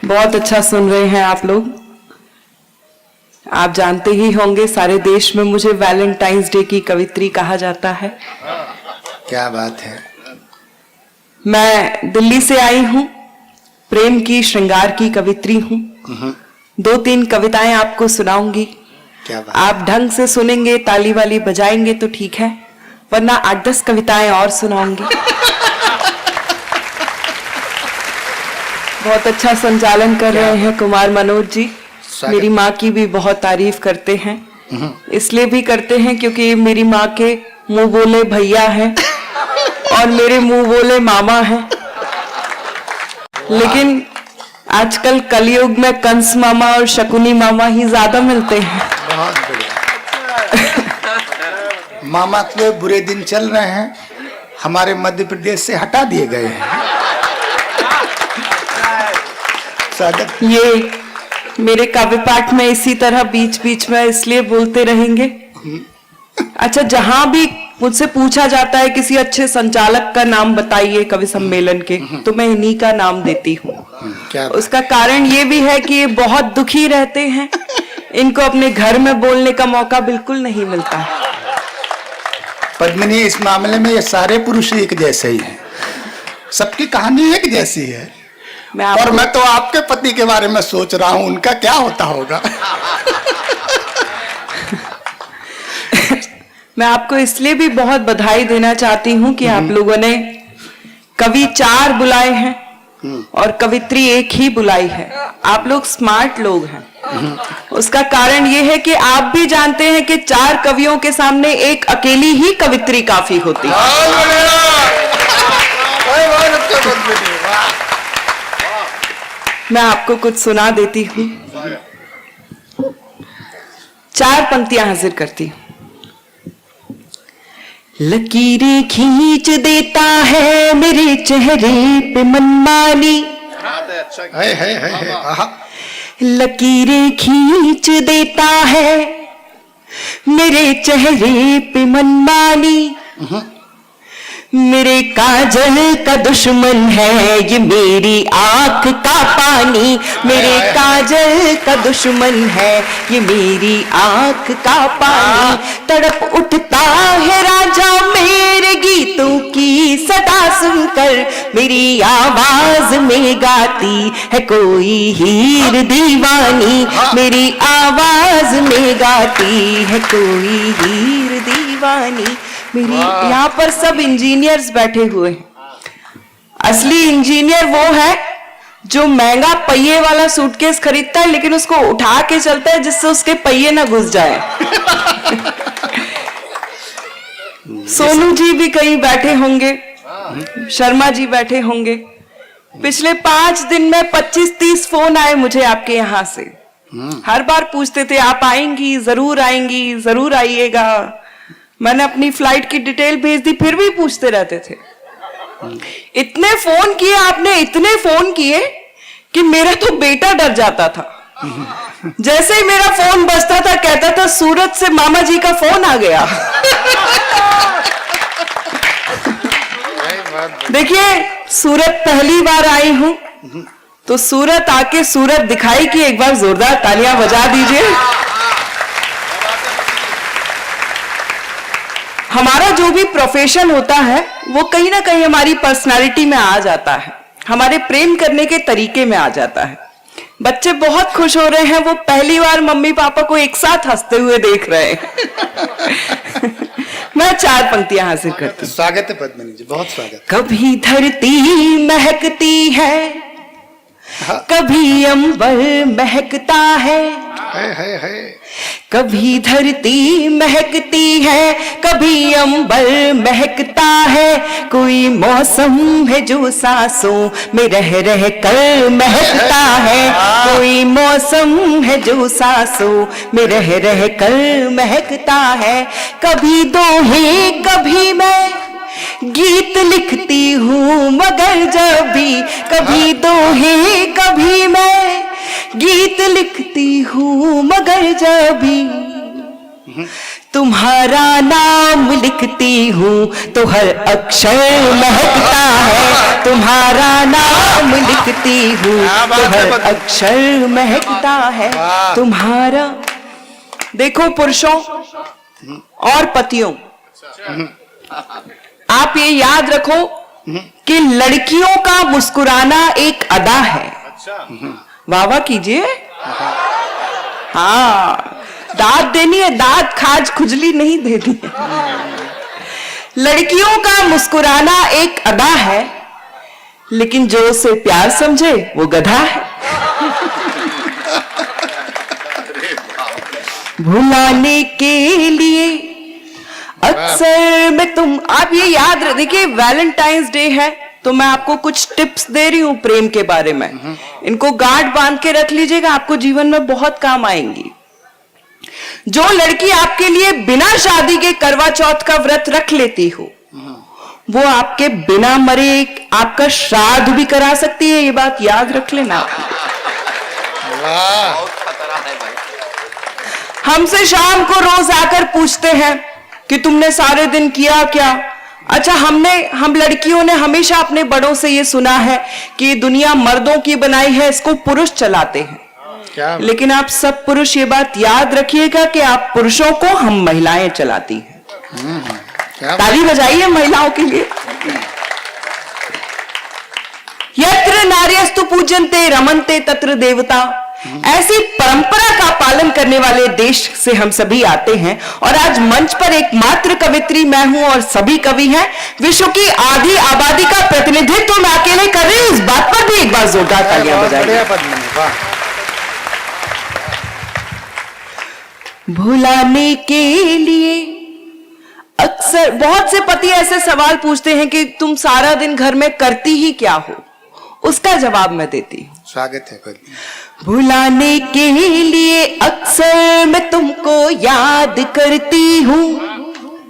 बहुत अच्छा सुन रहे हैं आप लोग। आप जानते ही होंगे सारे देश में मुझे वैलेंटाइंस डे की कवित्री कहा जाता है। क्या बात है। मैं दिल्ली से आई हूँ, प्रेम की श्रृंगार की कवित्री हूँ। 2-3 कविताएं आपको सुनाऊंगी। क्या बात। आप ढंग से सुनेंगे, ताली वाली बजाएंगे तो ठीक है, वरना 8-10 कविताएं और सुनाऊंगी। बहुत अच्छा संचालन कर रहे हैं कुमार मनोज जी। मेरी माँ की भी बहुत तारीफ करते हैं, इसलिए भी करते हैं क्योंकि मेरी माँ के मुंह बोले भैया हैं और मेरे मुंह बोले मामा हैं। लेकिन आजकल कलयुग में कंस मामा और शकुनी मामा ही ज्यादा मिलते हैं। बहुत बढ़िया। मामा के बुरे दिन चल रहे हैं, हमारे मध्य प्रदेश से हटा दिए गए हैं। ये मेरे काव्य पाठ में इसी तरह बीच बीच में इसलिए बोलते रहेंगे। अच्छा, जहां भी मुझसे पूछा जाता है किसी अच्छे संचालक का नाम बताइए कवि सम्मेलन के, तो मैं इन्हीं का नाम देती हूँ। उसका कारण ये भी है कि ये बहुत दुखी रहते हैं, इनको अपने घर में बोलने का मौका बिल्कुल नहीं मिलता। पद्मिनी, इस मामले में ये सारे पुरुष एक जैसे ही हैं, सबकी कहानी एक जैसी है। और मैं तो आपके पति के बारे में सोच रहा हूं, उनका क्या होता होगा। मैं आपको इसलिए भी बहुत बधाई देना चाहती हूं कि आप लोगों ने कवि 4 बुलाए हैं और कवित्री 1 ही बुलाई है। आप लोग स्मार्ट लोग हैं। उसका कारण ये है कि आप भी जानते हैं कि 4 कवियों के सामने एक अकेली ही कवित्री काफी होती है। मैं आपको कुछ सुना देती हूँ, 4 पंक्तियां हाजिर करती हूँ। लकीरें खींच देता है मेरे चेहरे पे मनमानी, लकीरें खींच देता है मेरे चेहरे पे मनमानी। मेरे काजल का दुश्मन है ये मेरी आंख का पानी, मेरे काजल का दुश्मन है ये मेरी आंख का पानी। तड़प उठता है राजा मेरे गीतों की सदा सुनकर, मेरी आवाज में गाती है कोई हीर दीवानी, मेरी आवाज में गाती है कोई हीर दीवानी। मेरी यहाँ पर सब इंजीनियर्स बैठे हुए हैं। असली इंजीनियर वो है जो महंगा पहिए वाला सूटकेस खरीदता है लेकिन उसको उठा के चलता है जिससे उसके पहिए ना घुस जाए। सोनू जी भी कहीं बैठे होंगे, शर्मा जी बैठे होंगे। पिछले 5 दिन में 25-30 फोन आए मुझे आपके यहाँ से। हर बार पूछते थे आप आएंगी, जरूर आएंगी, जरूर आइएगा। मैंने अपनी फ्लाइट की डिटेल भेज दी, फिर भी पूछते रहते थे। इतने फोन किए आपने, इतने फोन किए कि मेरा तो बेटा डर जाता था। जैसे ही मेरा फोन बजता था कहता था सूरत से मामा जी का फोन आ गया। देखिए, सूरत पहली बार आई हूं तो सूरत आके सूरत दिखाई कि एक बार जोरदार तालियां बजा दीजिए। हमारा जो भी प्रोफेशन होता है वो कहीं ना कहीं हमारी पर्सनालिटी में आ जाता है, हमारे प्रेम करने के तरीके में आ जाता है। बच्चे बहुत खुश हो रहे हैं, वो पहली बार मम्मी पापा को एक साथ हंसते हुए देख रहे हैं। मैं 4 पंक्तियां हाजिर करती हूँ। स्वागत है पद्मिनी जी, बहुत स्वागत। कभी धरती महकती है, कभी अंबर महकता है, कभी धरती महकती है, कभी अंबर महकता है। कोई मौसम है जो सांसों में रह रह कर महकता है, कोई मौसम है जो सांसों में रह रह कर महकता है। कभी दोहे कभी मैं गीत लिखती हूँ मगर जब भी, कभी दोहे कभी मैं गीत लिखती हूँ मगर जब भी तुम्हारा नाम लिखती हूँ तो हर अक्षर महकता है, तुम्हारा नाम लिखती हूँ तो हर अक्षर महकता है तुम्हारा। देखो पुरुषों और पतियों, आप ये याद रखो कि लड़कियों का मुस्कुराना एक अदा है। वाह वाह कीजिए। हाँ, दाद देनी है, दाद खाज खुजली नहीं देनी है। लड़कियों का मुस्कुराना एक अदा है, लेकिन जो उसे प्यार समझे वो गधा है। भुलाने के लिए अक्सर मैं तुम, आप ये याद रख, देखिए वैलेंटाइंस डे है तो मैं आपको कुछ टिप्स दे रही हूं प्रेम के बारे में। इनको गांठ बांध के रख लीजिएगा, आपको जीवन में बहुत काम आएंगी। जो लड़की आपके लिए बिना शादी के करवा चौथ का व्रत रख लेती हो, वो आपके बिना मरे आपका श्राद्ध भी करा सकती है, ये बात याद रख लेना। हमसे शाम को रोज आकर पूछते हैं कि तुमने सारे दिन किया क्या। अच्छा, हम लड़कियों ने हमेशा अपने बड़ों से ये सुना है कि दुनिया मर्दों की बनाई है, इसको पुरुष चलाते हैं। लेकिन आप सब पुरुष ये बात याद रखिएगा कि आप पुरुषों को हम महिलाएं चलाती हैं। ताली बजाइए महिलाओं के लिए। यत्र नार्यस्तु पूज्यन्ते रमन्ते तत्र देवता, ऐसी परंपरा का पालन करने वाले देश से हम सभी आते हैं। और आज मंच पर एकमात्र कवित्री मैं हूं और सभी कवि हैं। विश्व की आधी आबादी का प्रतिनिधित्व मैं अकेले कर रही हूं, इस बात पर भी एक बार जोरदार तालियां बजाइए। भुलाने के लिए अक्सर बहुत से पति ऐसे सवाल पूछते हैं कि तुम सारा दिन घर में करती ही क्या हो, उसका जवाब मैं देती हूँ। स्वागत है। भुलाने के लिए अक्सर मैं तुमको याद करती हूँ।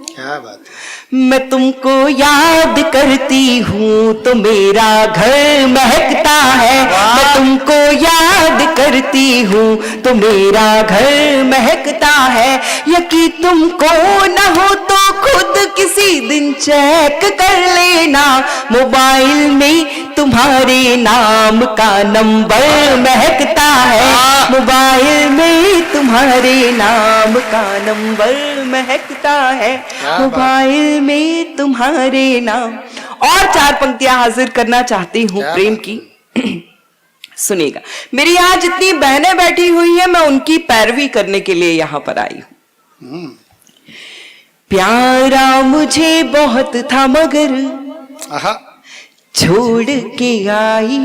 क्या बात है। मैं तुमको याद करती हूँ तो मेरा घर महकता है। मैं तुमको याद करती हूँ तो मेरा घर महकता है। यकीन तुमको न हो तो खुद किसी दिन चेक कर लेना, मोबाइल में तुम्हारे नाम का नंबर महकता है। मोबाइल में तुम्हारे नाम का नंबर महकता है। मोबाइल में तुम्हारे नाम। और 4 पंक्तियां हाजिर करना चाहती हूँ प्रेम की। सुनिएगा, मेरी यहाँ जितनी बहनें बैठी हुई हैं, मैं उनकी पैरवी करने के लिए यहाँ पर आई हूँ। प्यारा मुझे बहुत था मगर छोड़ के आई।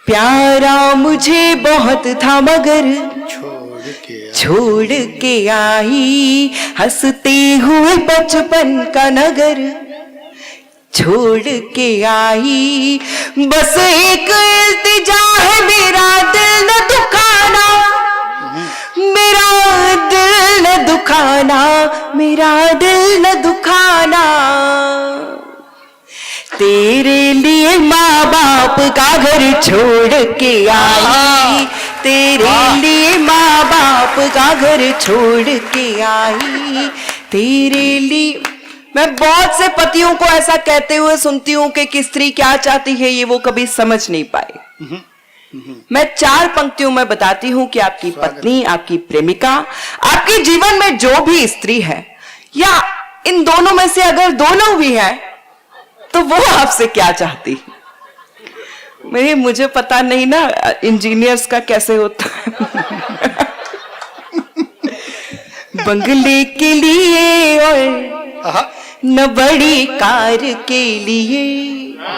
प्यारा मुझे बहुत था मगर छोड़ के आई। हंसते हुए बचपन का नगर छोड़ के आई। बस एक इल्तिजा है, मेरा दिल न दुखाना, मेरा दिल न दुखाना, मेरा दिल न दुखाना। तेरे लिए माँ बाप का घर छोड़ के आई। तेरे लिए माँ बाप का घर छोड़ के आई। तेरे लिए। मैं बहुत से पतियों को ऐसा कहते हुए सुनती हूँ कि स्त्री क्या चाहती है ये वो कभी समझ नहीं पाए। मैं 4 पंक्तियों में बताती हूँ कि आपकी पत्नी, आपकी प्रेमिका, आपके जीवन में जो भी स्त्री है या इन दोनों में से अगर दोनों भी हैं तो वो आपसे क्या चाहती है। मुझे पता नहीं ना इंजीनियर्स का कैसे होता है। बंगले के लिए और न बड़ी कार के लिए।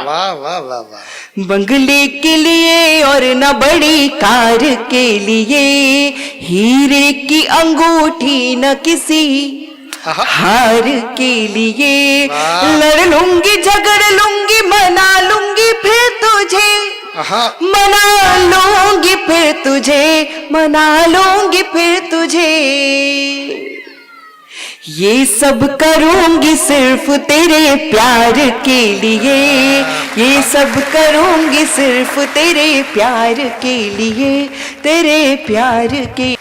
वाह वाह वाह वाह। बंगले के लिए और न बड़ी कार के लिए, हीरे की अंगूठी न किसी हार के लिए। लड़ लूंगी झगड़ लूंगी मना लूंगी फिर तुझे, मना लूंगी फिर तुझे, मना लूंगी फिर तुझे। ये सब करूंगी सिर्फ तेरे प्यार के लिए। ये सब करूंगी सिर्फ तेरे प्यार के लिए, तेरे प्यार के